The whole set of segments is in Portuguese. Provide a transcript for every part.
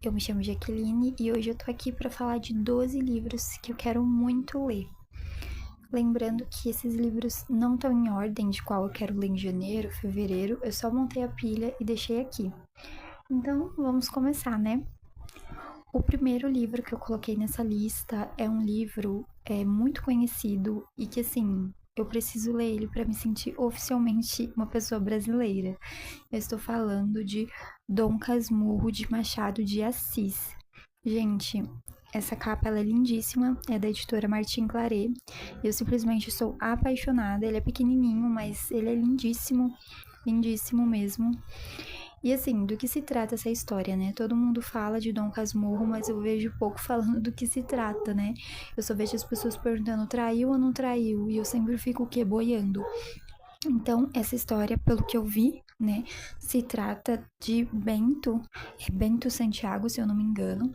eu me chamo Jaqueline e hoje eu tô aqui para falar de 12 livros que eu quero muito ler. Lembrando que esses livros não estão em ordem de qual eu quero ler em janeiro, fevereiro, eu só montei a pilha e deixei aqui. Então vamos começar, né? O primeiro livro que eu coloquei nessa lista é um livro muito conhecido e que, assim, eu preciso ler ele para me sentir oficialmente uma pessoa brasileira. Eu estou falando de Dom Casmurro de Machado de Assis. Gente, essa capa ela é lindíssima, é da editora Martin Claret. Eu simplesmente sou apaixonada. Ele é pequenininho, mas ele é lindíssimo, lindíssimo mesmo. E assim, do que se trata essa história, né? Todo mundo fala de Dom Casmurro, mas eu vejo pouco falando do que se trata, né? Eu só vejo as pessoas perguntando traiu ou não traiu, e eu sempre fico o quê? Boiando. Então, essa história, pelo que eu vi, né, se trata de Bento Santiago, se eu não me engano.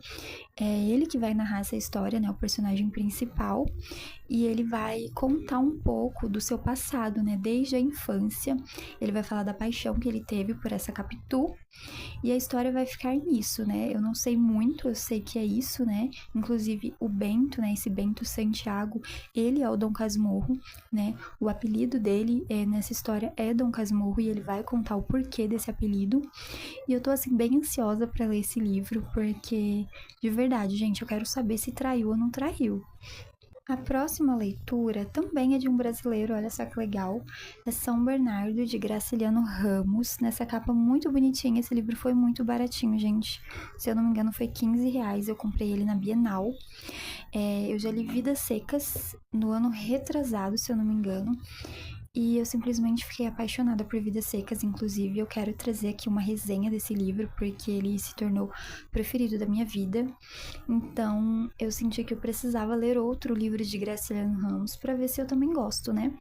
É ele que vai narrar essa história, né, o personagem principal, e ele vai contar um pouco do seu passado, né, desde a infância. Ele vai falar da paixão que ele teve por essa Capitu, e a história vai ficar nisso, né? Eu não sei muito, eu sei que é isso, né? Inclusive o Bento, né? Esse Bento Santiago, ele é o Dom Casmurro, né? O apelido dele nessa história é Dom Casmurro e ele vai contar o porquê desse apelido. E eu tô assim bem ansiosa para ler esse livro, porque de verdade, gente, eu quero saber se traiu ou não traiu. A próxima leitura também é de um brasileiro, olha só que legal. É São Bernardo, de Graciliano Ramos. Nessa capa muito bonitinha, esse livro foi muito baratinho, gente. Se eu não me engano, foi R$ 15. Eu comprei ele na Bienal. Eu já li Vidas Secas no ano retrasado, se eu não me engano. E eu simplesmente fiquei apaixonada por Vidas Secas. Inclusive, eu quero trazer aqui uma resenha desse livro, porque ele se tornou preferido da minha vida. Então, eu senti que eu precisava ler outro livro de Graciliano Ramos para ver se eu também gosto, né?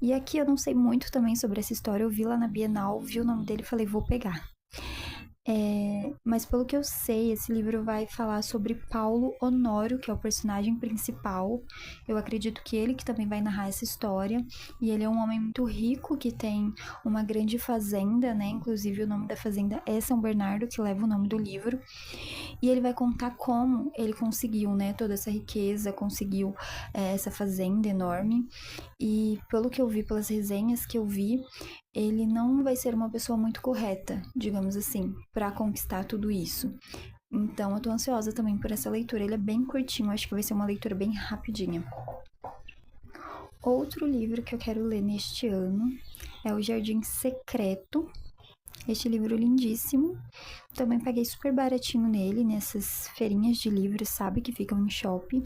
E aqui eu não sei muito também sobre essa história. Eu vi lá na Bienal, vi o nome dele e falei, vou pegar. Mas pelo que eu sei, esse livro vai falar sobre Paulo Honório, que é o personagem principal. Eu acredito que ele que também vai narrar essa história. E ele é um homem muito rico que tem uma grande fazenda, né? Inclusive o nome da fazenda é São Bernardo, que leva o nome do livro. E ele vai contar como ele conseguiu, né? Toda essa riqueza, conseguiu essa fazenda enorme. E pelo que eu vi, pelas resenhas que eu vi, ele não vai ser uma pessoa muito correta, digamos assim, para conquistar tudo isso. Então, eu tô ansiosa também por essa leitura. Ele é bem curtinho, acho que vai ser uma leitura bem rapidinha. Outro livro que eu quero ler neste ano é O Jardim Secreto. Este livro lindíssimo. Também paguei super baratinho nele, nessas feirinhas de livros, sabe, que ficam em shopping.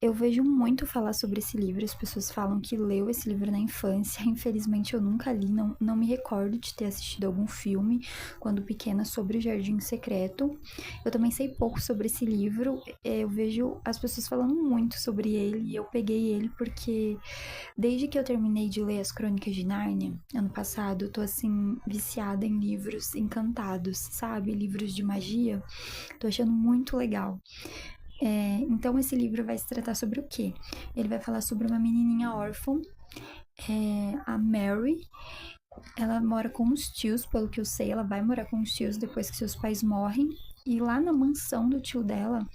Eu vejo muito falar sobre esse livro, as pessoas falam que leu esse livro na infância. Infelizmente eu nunca li, não me recordo de ter assistido algum filme quando pequena sobre o Jardim Secreto. Eu também sei pouco sobre esse livro, eu vejo as pessoas falando muito sobre ele e eu peguei ele porque desde que eu terminei de ler As Crônicas de Nárnia, ano passado, eu tô assim viciada em livros encantados, sabe? Livros de magia. Tô achando muito legal. Então esse livro vai se tratar sobre o quê? Ele vai falar sobre uma menininha órfã, a Mary. Ela mora com os tios, pelo que eu sei, ela vai morar com os tios depois que seus pais morrem. E lá na mansão do tio dela,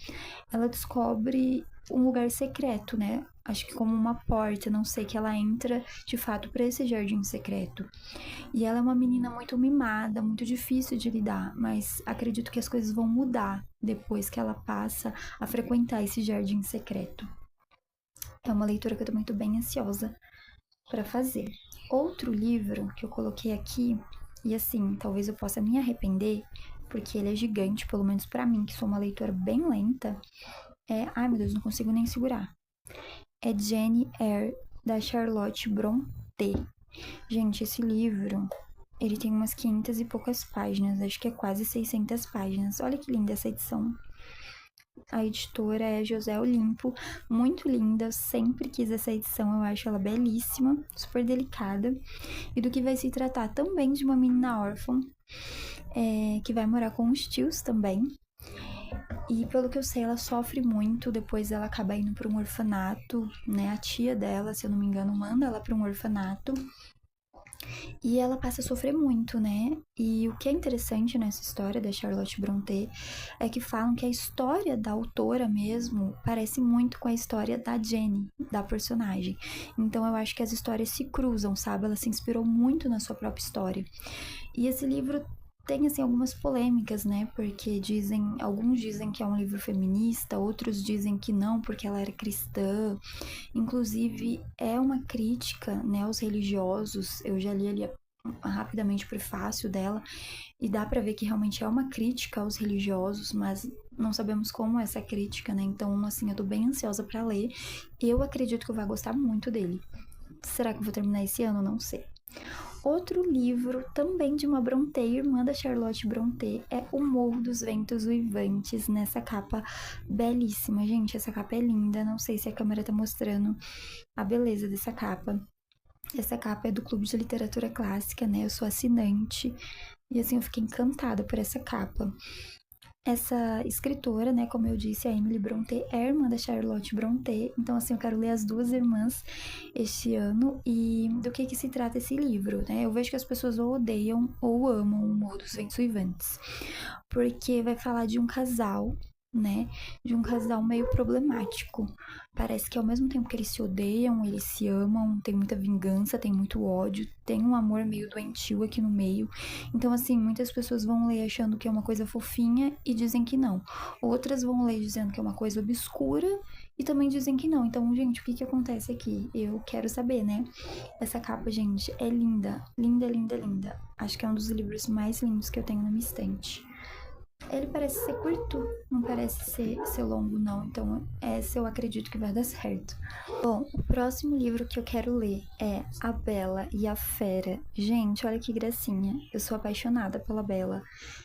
ela descobre um lugar secreto, né? Acho que como uma porta, não sei, que ela entra de fato para esse jardim secreto. E ela é uma menina muito mimada, muito difícil de lidar, mas acredito que as coisas vão mudar depois que ela passa a frequentar esse jardim secreto. É uma leitura que eu tô muito bem ansiosa para fazer. Outro livro que eu coloquei aqui, e assim, talvez eu possa me arrepender, porque ele é gigante, pelo menos para mim, que sou uma leitora bem lenta, ai meu Deus, não consigo nem segurar. É Jane Eyre, da Charlotte Brontë. Gente, esse livro, ele tem umas 500 e poucas páginas, acho que é quase 600 páginas. Olha que linda essa edição. A editora é José Olimpo, muito linda, eu sempre quis essa edição, eu acho ela belíssima, super delicada. E do que vai se tratar também de uma menina órfã, que vai morar com os tios também. E pelo que eu sei, ela sofre muito, depois ela acaba indo para um orfanato, né? A tia dela, se eu não me engano, manda ela para um orfanato. E ela passa a sofrer muito, né? E o que é interessante nessa história da Charlotte Brontë é que falam que a história da autora mesmo parece muito com a história da Jenny, da personagem. Então eu acho que as histórias se cruzam, sabe? Ela se inspirou muito na sua própria história. E esse livro tem assim algumas polêmicas, né? Porque alguns dizem que é um livro feminista, outros dizem que não, porque ela era cristã. Inclusive é uma crítica, né, aos religiosos. Eu já li ali rapidamente o prefácio dela e dá pra ver que realmente é uma crítica aos religiosos, mas não sabemos como é essa crítica, né? Então, assim, eu tô bem ansiosa pra ler. Eu acredito que eu vou gostar muito dele. Será que eu vou terminar esse ano? Não sei. Outro livro, também de uma Brontë, irmã da Charlotte Brontë, é O Morro dos Ventos Uivantes, nessa capa belíssima. Gente, essa capa é linda, não sei se a câmera tá mostrando a beleza dessa capa. Essa capa é do Clube de Literatura Clássica, né? Eu sou assinante e assim eu fiquei encantada por essa capa. Essa escritora, né, como eu disse, a Emily Brontë, é irmã da Charlotte Brontë, então assim, eu quero ler as duas irmãs este ano. E do que se trata esse livro, né? Eu vejo que as pessoas ou odeiam ou amam O Morro dos Ventos Uivantes, porque vai falar de um casal, né, de um casal meio problemático. Parece que ao mesmo tempo que eles se odeiam, eles se amam, tem muita vingança, tem muito ódio, tem um amor meio doentio aqui no meio. Então, assim, muitas pessoas vão ler achando que é uma coisa fofinha e dizem que não. Outras vão ler dizendo que é uma coisa obscura e também dizem que não. Então, gente, o que acontece aqui? Eu quero saber, né? Essa capa, gente, é linda. Linda, linda, linda. Acho que é um dos livros mais lindos que eu tenho na minha estante. Ele parece ser curto, não parece ser longo, não. Então, essa eu acredito que vai dar certo. Bom, o próximo livro que eu quero ler é A Bela e a Fera. Gente, olha que gracinha. Eu sou apaixonada pela Bela.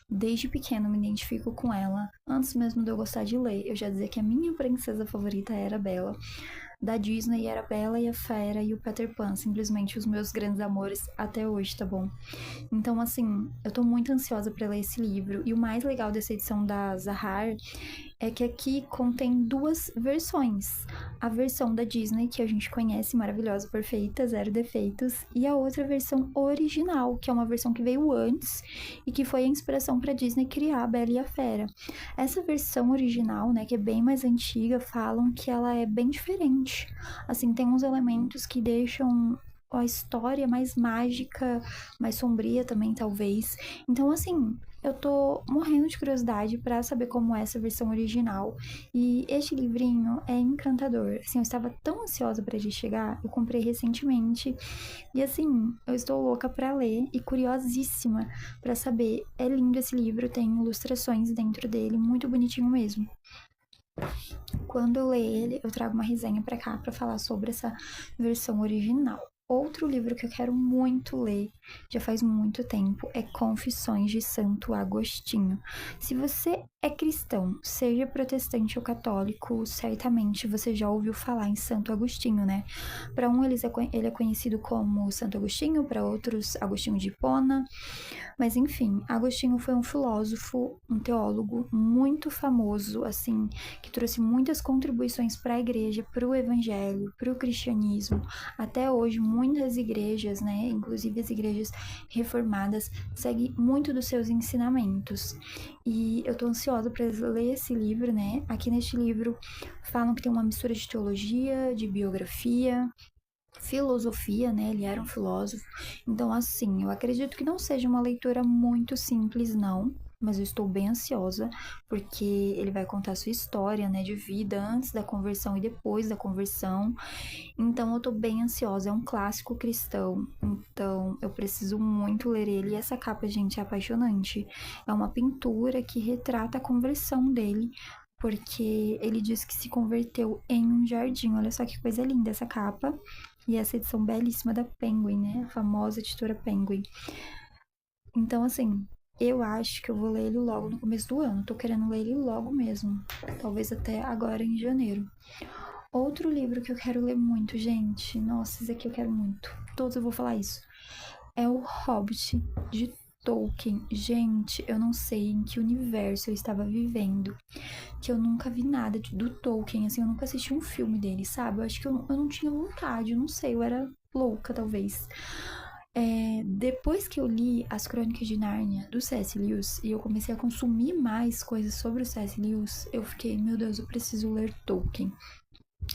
Desde pequena me identifico com ela. Antes mesmo de eu gostar de ler, eu já dizia que a minha princesa favorita era a Bela. Da Disney era a Bela e a Fera e o Peter Pan, simplesmente os meus grandes amores até hoje, tá bom? Então, assim, eu tô muito ansiosa pra ler esse livro. E o mais legal dessa edição da Zahar é que aqui contém duas versões. A versão da Disney, que a gente conhece, maravilhosa, perfeita, zero defeitos, e a outra versão original, que é uma versão que veio antes e que foi a inspiração pra Disney criar a Bela e a Fera. Essa versão original, né, que é bem mais antiga, falam que ela é bem diferente. Assim, tem uns elementos que deixam a história mais mágica, mais sombria também, talvez. Então, assim, eu tô morrendo de curiosidade pra saber como é essa versão original. E este livrinho é encantador. Assim, eu estava tão ansiosa pra ele chegar, eu comprei recentemente. E assim, eu estou louca pra ler e curiosíssima pra saber. É lindo esse livro, tem ilustrações dentro dele, muito bonitinho mesmo. Quando eu ler ele, eu trago uma resenha pra cá pra falar sobre essa versão original. Outro livro que eu quero muito ler, já faz muito tempo, é Confissões de Santo Agostinho. Se você é cristão, seja protestante ou católico, certamente você já ouviu falar em Santo Agostinho, né? Para ele é conhecido como Santo Agostinho, para outros, Agostinho de Hipona. Mas enfim, Agostinho foi um filósofo, um teólogo muito famoso, assim, que trouxe muitas contribuições para a igreja, para o evangelho, para o cristianismo. Até hoje, muitas igrejas, né, inclusive as igrejas reformadas, seguem muito dos seus ensinamentos. E eu tô ansiosa para ler esse livro, né? Aqui neste livro falam que tem uma mistura de teologia, de biografia, filosofia, né? Ele era um filósofo. Então, assim, eu acredito que não seja uma leitura muito simples, não. Mas eu estou bem ansiosa, porque ele vai contar a sua história, né, de vida antes da conversão e depois da conversão. Então, eu tô bem ansiosa. É um clássico cristão, então eu preciso muito ler ele. E essa capa, gente, é apaixonante. É uma pintura que retrata a conversão dele, porque ele diz que se converteu em um jardim. Olha só que coisa linda essa capa. E essa edição belíssima da Penguin, né? A famosa editora Penguin. Então, assim, eu acho que eu vou ler ele logo no começo do ano. Tô querendo ler ele logo mesmo. Talvez até agora em janeiro. Outro livro que eu quero ler muito, gente. Nossa, esse aqui eu quero muito. Todos eu vou falar isso. É o Hobbit de Tolkien. Gente, eu não sei em que universo eu estava vivendo, que eu nunca vi nada do Tolkien, assim, eu nunca assisti um filme dele, sabe? Eu acho que eu não tinha vontade, eu não sei, eu era louca, talvez. Depois que eu li As Crônicas de Nárnia do C.S. Lewis e eu comecei a consumir mais coisas sobre o C.S. Lewis, eu fiquei, meu Deus, eu preciso ler Tolkien.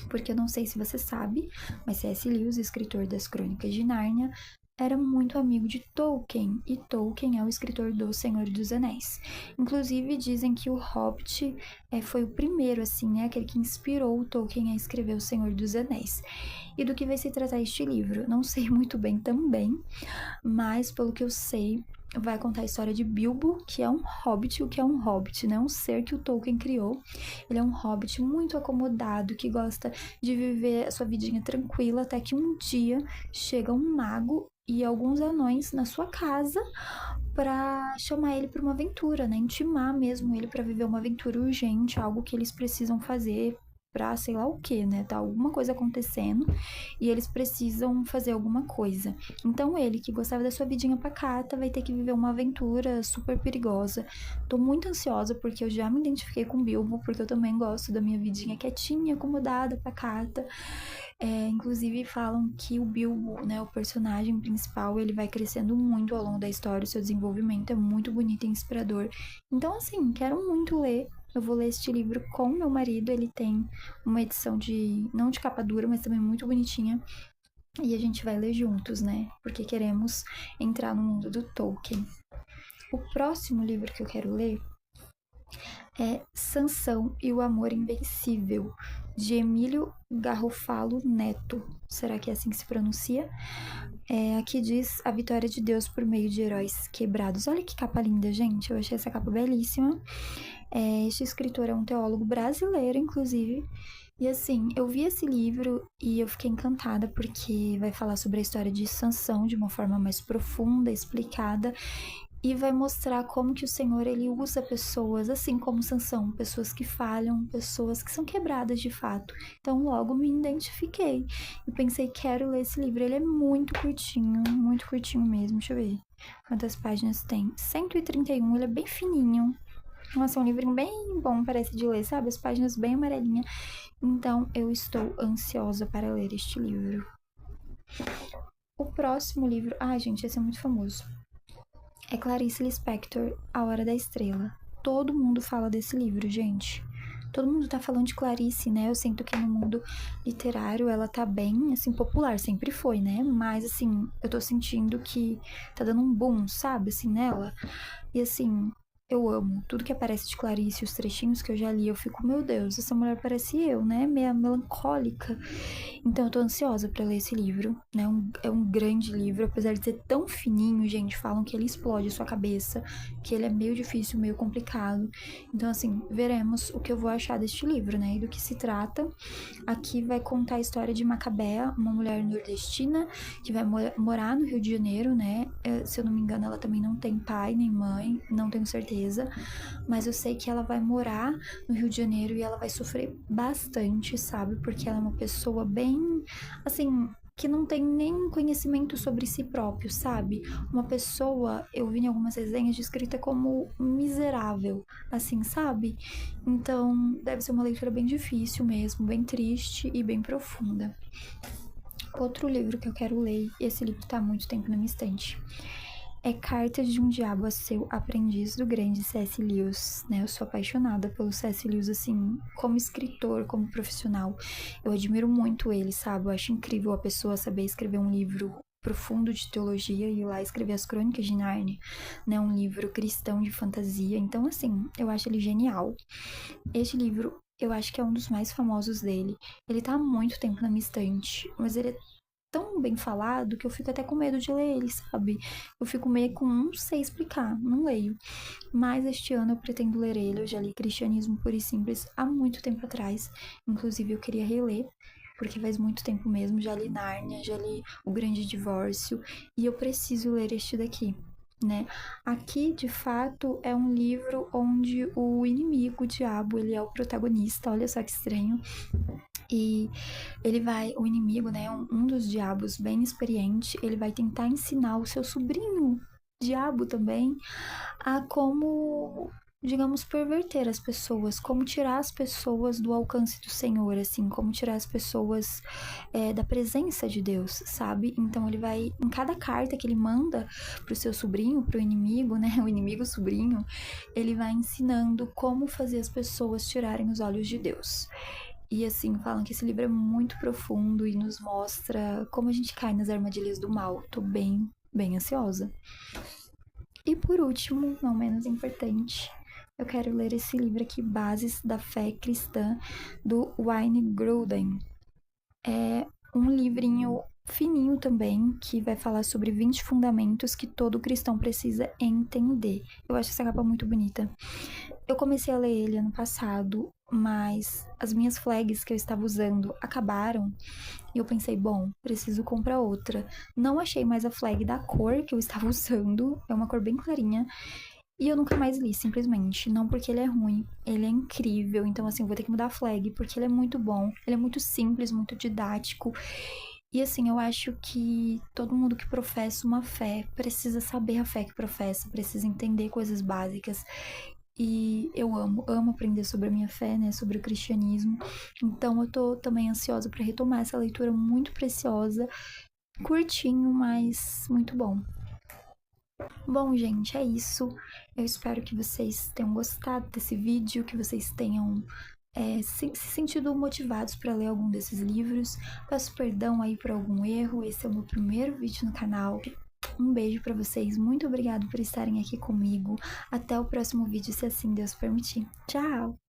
Porque eu não sei se você sabe, mas C.S. Lewis, escritor das Crônicas de Nárnia, era muito amigo de Tolkien, e Tolkien é o escritor do Senhor dos Anéis. Inclusive, dizem que o Hobbit foi o primeiro, assim, né, aquele que inspirou o Tolkien a escrever o Senhor dos Anéis. E do que vai se tratar este livro? Não sei muito bem também, mas pelo que eu sei, vai contar a história de Bilbo, que é um hobbit. O que é um hobbit, né? Um ser que o Tolkien criou. Ele é um hobbit muito acomodado, que gosta de viver a sua vidinha tranquila, até que um dia chega um mago e alguns anões na sua casa para chamar ele para uma aventura, né? Intimar mesmo ele para viver uma aventura urgente, algo que eles precisam fazer pra sei lá o que, né? Tá alguma coisa acontecendo e eles precisam fazer alguma coisa. Então ele, que gostava da sua vidinha pacata, vai ter que viver uma aventura super perigosa. Tô muito ansiosa porque eu já me identifiquei com o Bilbo, porque eu também gosto da minha vidinha quietinha, acomodada, pacata. Inclusive falam que o Bilbo, né, o personagem principal, ele vai crescendo muito ao longo da história, o seu desenvolvimento é muito bonito e inspirador. Então, assim, quero muito ler. Eu vou ler este livro com meu marido, ele tem uma edição não de capa dura, mas também muito bonitinha. E a gente vai ler juntos, né? Porque queremos entrar no mundo do Tolkien. O próximo livro que eu quero ler é Sansão e o Amor Invencível, de Emílio Garofalo Neto. Será que é assim que se pronuncia? Aqui diz a vitória de Deus por meio de heróis quebrados. Olha que capa linda, gente. Eu achei essa capa belíssima. Este escritor é um teólogo brasileiro, inclusive. E assim, eu vi esse livro e eu fiquei encantada porque vai falar sobre a história de Sansão de uma forma mais profunda, explicada, e vai mostrar como que o Senhor ele usa pessoas assim como Sansão, pessoas que falham, pessoas que são quebradas de fato. Então logo me identifiquei e pensei, quero ler esse livro. Ele é muito curtinho mesmo. Deixa eu ver quantas páginas tem. 131, ele é bem fininho. Nossa, é um livrinho bem bom, parece de ler, sabe? As páginas bem amarelinhas. Então, eu estou ansiosa para ler este livro. O próximo livro... Ai, gente, esse é muito famoso. É Clarice Lispector, A Hora da Estrela. Todo mundo fala desse livro, gente. Todo mundo tá falando de Clarice, né? Eu sinto que no mundo literário ela tá bem, assim, popular. Sempre foi, né? Mas, assim, eu tô sentindo que tá dando um boom, sabe? Assim, nela. E, assim... Eu amo tudo que aparece de Clarice, os trechinhos que eu já li, eu fico, meu Deus, essa mulher parece eu, né? Meia melancólica. Então eu tô ansiosa pra ler esse livro, né? É um grande livro, apesar de ser tão fininho, gente, falam que ele explode a sua cabeça, que ele é meio difícil, meio complicado. Então, assim, veremos o que eu vou achar deste livro, né? E do que se trata. Aqui vai contar a história de Macabea, uma mulher nordestina que vai morar no Rio de Janeiro, né? Se eu não me engano, ela também não tem pai nem mãe, não tenho certeza. Mas eu sei que ela vai morar no Rio de Janeiro e ela vai sofrer bastante, sabe? Porque ela é uma pessoa bem, assim, que não tem nem conhecimento sobre si próprio, sabe? Uma pessoa, eu vi em algumas resenhas descrita como miserável, assim, sabe? Então, deve ser uma leitura bem difícil mesmo, bem triste e bem profunda. Outro livro que eu quero ler, e esse livro tá há muito tempo na minha estante, é Cartas de um Diabo a Seu Aprendiz, do grande C.S. Lewis, né? Eu sou apaixonada pelo C.S. Lewis, assim, como escritor, como profissional. Eu admiro muito ele, sabe? Eu acho incrível a pessoa saber escrever um livro profundo de teologia e ir lá escrever as Crônicas de Nárnia, né? Um livro cristão de fantasia. Então, assim, eu acho ele genial. Este livro, eu acho que é um dos mais famosos dele. Ele tá há muito tempo na minha estante, mas ele é tão bem falado que eu fico até com medo de ler ele, sabe? Eu fico meio com, não sei explicar, não leio. Mas este ano eu pretendo ler ele. Eu já li Cristianismo Puro e Simples há muito tempo atrás. Inclusive eu queria reler, porque faz muito tempo mesmo. Já li Nárnia, já li O Grande Divórcio, e eu preciso ler este daqui, né? Aqui, de fato, é um livro onde o inimigo, o diabo, ele é o protagonista. Olha só que estranho. E ele vai, o inimigo, né, um dos diabos bem experiente, ele vai tentar ensinar o seu sobrinho, diabo também, a como digamos, perverter as pessoas, como tirar as pessoas do alcance do Senhor, assim, como tirar as pessoas da presença de Deus, sabe? Então ele vai, em cada carta que ele manda pro seu sobrinho, pro inimigo, né? O inimigo sobrinho, ele vai ensinando como fazer as pessoas tirarem os olhos de Deus. E assim, falam que esse livro é muito profundo e nos mostra como a gente cai nas armadilhas do mal. Tô bem ansiosa. E por último, não menos importante, eu quero ler esse livro aqui, Bases da Fé Cristã, do Wayne Grudem. É um livrinho fininho também, que vai falar sobre 20 fundamentos que todo cristão precisa entender. Eu acho essa capa muito bonita. Eu comecei a ler ele ano passado, mas as minhas flags que eu estava usando acabaram e eu pensei, bom, preciso comprar outra. Não achei mais a flag da cor que eu estava usando, é uma cor bem clarinha. E eu nunca mais li, simplesmente. Não porque ele é ruim, ele é incrível. Então, assim, vou ter que mudar a flag, porque ele é muito bom. Ele é muito simples, muito didático. E, assim, eu acho que todo mundo que professa uma fé precisa saber a fé que professa, precisa entender coisas básicas. E eu amo aprender sobre a minha fé, né, sobre o cristianismo. Então, eu tô também ansiosa para retomar essa leitura muito preciosa, curtinho, mas muito bom. Bom, gente, é isso. Eu espero que vocês tenham gostado desse vídeo, que vocês tenham se sentido motivados para ler algum desses livros. Peço perdão aí por algum erro. Esse é o meu primeiro vídeo no canal. Um beijo para vocês. Muito obrigado por estarem aqui comigo. Até o próximo vídeo, se assim Deus permitir. Tchau!